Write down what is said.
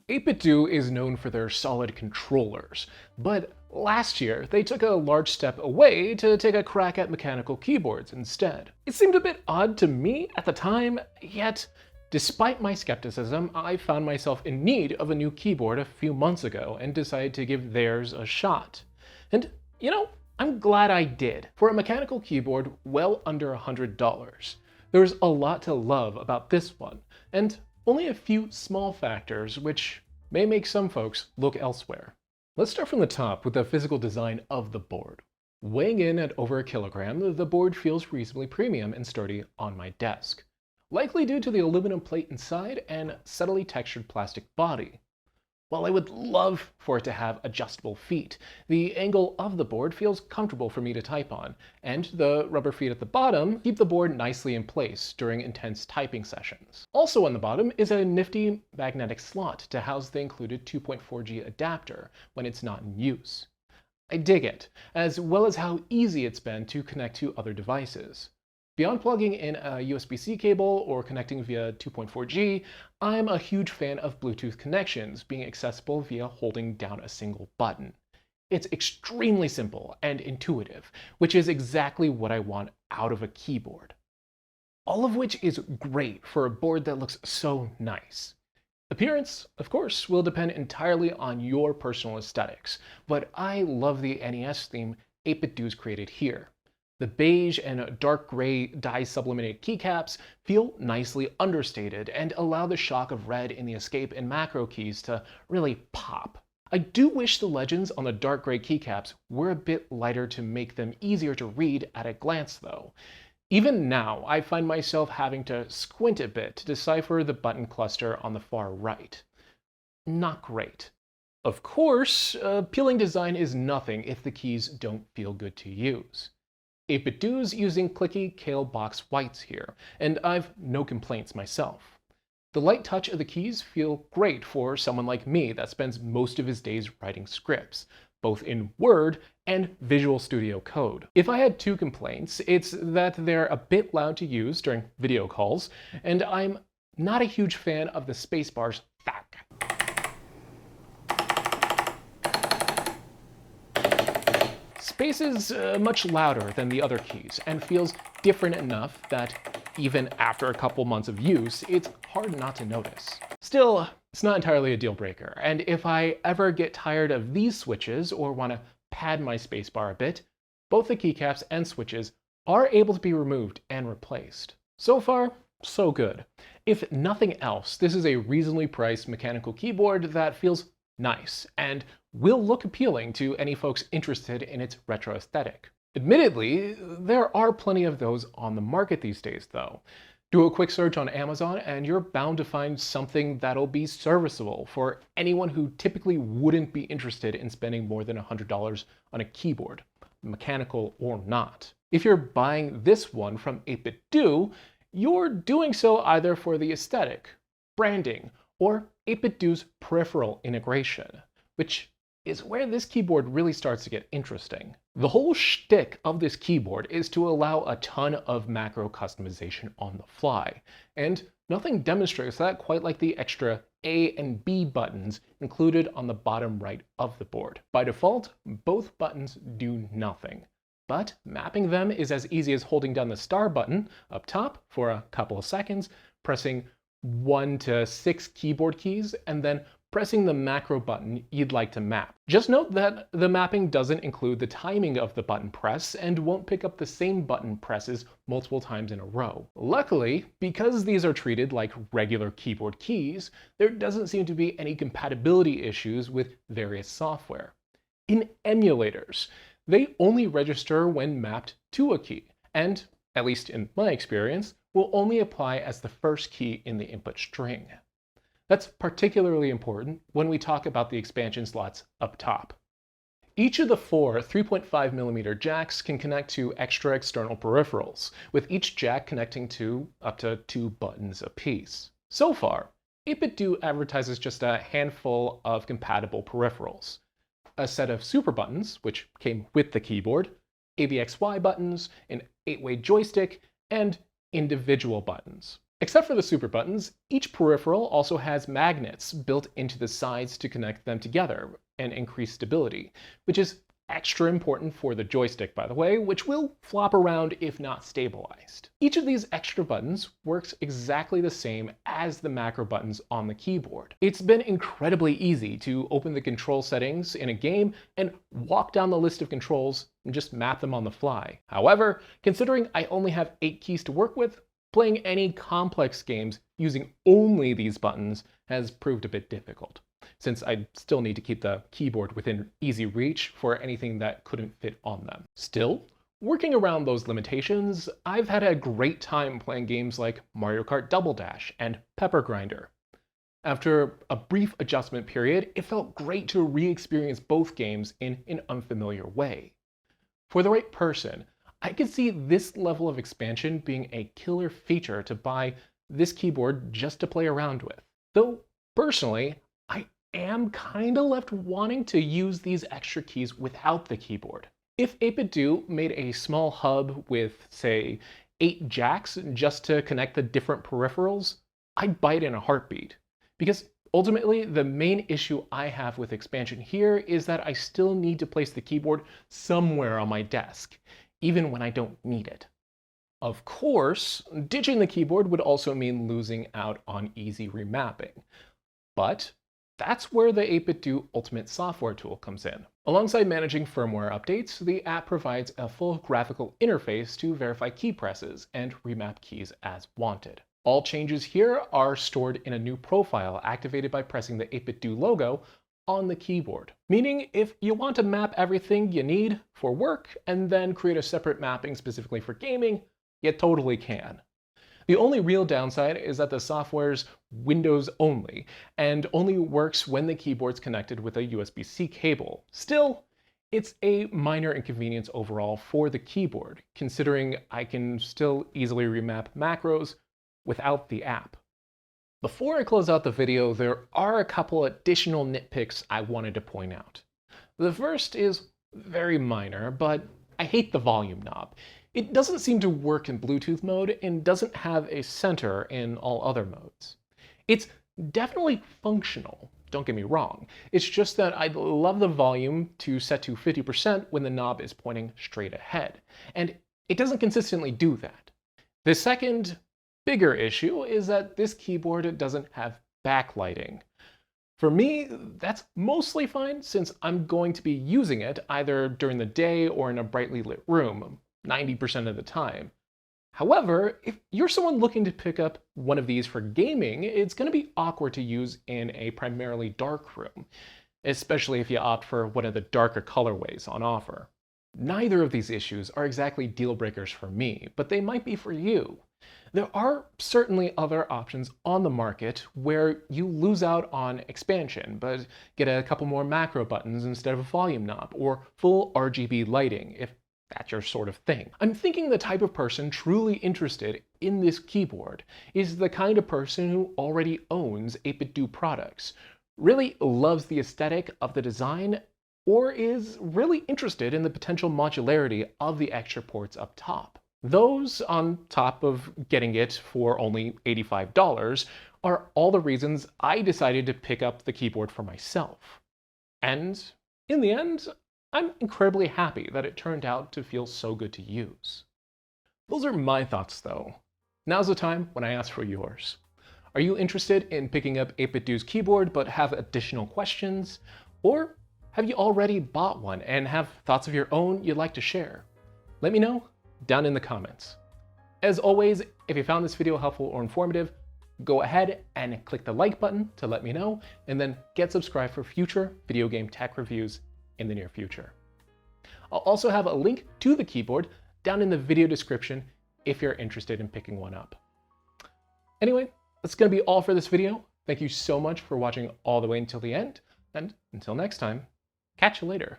8BitDo is known for their solid controllers, but last year they took a large step away to take a crack at mechanical keyboards instead. It seemed a bit odd to me at the time, yet despite my skepticism, I found myself in need of a new keyboard a few months ago and decided to give theirs a shot. And I'm glad I did. For a mechanical keyboard well under $100, there's a lot to love about this one, and only a few small factors which may make some folks look elsewhere. Let's start from the top with the physical design of the board. Weighing in at over a kilogram, the board feels reasonably premium and sturdy on my desk, likely due to the aluminum plate inside and subtly textured plastic body. While I would love for it to have adjustable feet, the angle of the board feels comfortable for me to type on, and the rubber feet at the bottom keep the board nicely in place during intense typing sessions. Also on the bottom is a nifty magnetic slot to house the included 2.4G adapter when it's not in use. I dig it, as well as how easy it's been to connect to other devices. Beyond plugging in a USB-C cable or connecting via 2.4G, I'm a huge fan of Bluetooth connections being accessible via holding down a single button. It's extremely simple and intuitive, which is exactly what I want out of a keyboard. All of which is great for a board that looks so nice. Appearance, of course, will depend entirely on your personal aesthetics, but I love the NES theme 8BitDo's created here. The beige and dark gray dye-sublimated keycaps feel nicely understated and allow the shock of red in the escape and macro keys to really pop. I do wish the legends on the dark gray keycaps were a bit lighter to make them easier to read at a glance though. Even now, I find myself having to squint a bit to decipher the button cluster on the far right. Not great. Of course, appealing design is nothing if the keys don't feel good to use. 8BitDo's using clicky Kale box whites here, and I've no complaints myself. The light touch of the keys feel great for someone like me that spends most of his days writing scripts, both in Word and Visual Studio Code. If I had two complaints, it's that they're a bit loud to use during video calls, and I'm not a huge fan of the spacebar's thwack. Space is much louder than the other keys and feels different enough that even after a couple months of use, it's hard not to notice. Still, it's not entirely a deal breaker, and if I ever get tired of these switches or want to pad my spacebar a bit, both the keycaps and switches are able to be removed and replaced. So far, so good. If nothing else, this is a reasonably priced mechanical keyboard that feels nice and will look appealing to any folks interested in its retro aesthetic. Admittedly, there are plenty of those on the market these days though. Do a quick search on Amazon and you're bound to find something that'll be serviceable for anyone who typically wouldn't be interested in spending more than $100 on a keyboard, mechanical or not. If you're buying this one from 8BitDo, you're doing so either for the aesthetic, branding, or 8BitDo's peripheral integration, which is where this keyboard really starts to get interesting. The whole shtick of this keyboard is to allow a ton of macro customization on the fly, and nothing demonstrates that quite like the extra A and B buttons included on the bottom right of the board. By default, both buttons do nothing, but mapping them is as easy as holding down the star button up top for a couple of seconds, pressing 1 to 6 keyboard keys, and then pressing the macro button you'd like to map. Just note that the mapping doesn't include the timing of the button press and won't pick up the same button presses multiple times in a row. Luckily, because these are treated like regular keyboard keys, there doesn't seem to be any compatibility issues with various software. In emulators, they only register when mapped to a key, and, at least in my experience, will only apply as the first key in the input string. That's particularly important when we talk about the expansion slots up top. Each of the 4 3.5mm jacks can connect to extra external peripherals, with each jack connecting to up to 2 buttons apiece. So far, 8BitDo advertises just a handful of compatible peripherals. A set of super buttons, which came with the keyboard, ABXY buttons, an 8-way joystick, and individual buttons. Except for the super buttons, each peripheral also has magnets built into the sides to connect them together and increase stability, which is extra important for the joystick, by the way, which will flop around if not stabilized. Each of these extra buttons works exactly the same as the macro buttons on the keyboard. It's been incredibly easy to open the control settings in a game and walk down the list of controls and just map them on the fly. However, considering I only have 8 keys to work with, playing any complex games using only these buttons has proved a bit difficult, since I still need to keep the keyboard within easy reach for anything that couldn't fit on them. Still, working around those limitations, I've had a great time playing games like Mario Kart Double Dash and Pepper Grinder. After a brief adjustment period, it felt great to re-experience both games in an unfamiliar way. For the right person, I could see this level of expansion being a killer feature to buy this keyboard just to play around with. Though, personally, I am kinda left wanting to use these extra keys without the keyboard. If 8BitDo made a small hub with, say, 8 jacks just to connect the different peripherals, I'd buy it in a heartbeat. Because ultimately, the main issue I have with expansion here is that I still need to place the keyboard somewhere on my desk, even when I don't need it. Of course, ditching the keyboard would also mean losing out on easy remapping. But that's where the 8BitDo Ultimate software tool comes in. Alongside managing firmware updates, the app provides a full graphical interface to verify key presses and remap keys as wanted. All changes here are stored in a new profile activated by pressing the 8BitDo logo on the keyboard. Meaning, if you want to map everything you need for work and then create a separate mapping specifically for gaming, you totally can. The only real downside is that the software's Windows only, and only works when the keyboard's connected with a USB-C cable. Still, it's a minor inconvenience overall for the keyboard, considering I can still easily remap macros without the app. Before I close out the video, there are a couple additional nitpicks I wanted to point out. The first is very minor, but I hate the volume knob. It doesn't seem to work in Bluetooth mode and doesn't have a center in all other modes. It's definitely functional, don't get me wrong. It's just that I'd love the volume to set to 50% when the knob is pointing straight ahead, and it doesn't consistently do that. The second, bigger issue is that this keyboard doesn't have backlighting. For me, that's mostly fine since I'm going to be using it either during the day or in a brightly lit room, 90% of the time. However, if you're someone looking to pick up one of these for gaming, it's going to be awkward to use in a primarily dark room, especially if you opt for one of the darker colorways on offer. Neither of these issues are exactly deal breakers for me, but they might be for you. There are certainly other options on the market where you lose out on expansion, but get a couple more macro buttons instead of a volume knob, or full RGB lighting, if that's your sort of thing. I'm thinking the type of person truly interested in this keyboard is the kind of person who already owns 8BitDo products, really loves the aesthetic of the design, or is really interested in the potential modularity of the extra ports up top. Those, on top of getting it for only $85, are all the reasons I decided to pick up the keyboard for myself. And in the end, I'm incredibly happy that it turned out to feel so good to use. Those are my thoughts though. Now's the time when I ask for yours. Are you interested in picking up 8BitDo's keyboard but have additional questions? Or have you already bought one and have thoughts of your own you'd like to share? Let me know down in the comments. As always, if you found this video helpful or informative, go ahead and click the like button to let me know, and then get subscribed for future video game tech reviews in the near future. I'll also have a link to the keyboard down in the video description if you're interested in picking one up. Anyway, that's gonna be all for this video. Thank you so much for watching all the way until the end, and until next time, catch you later.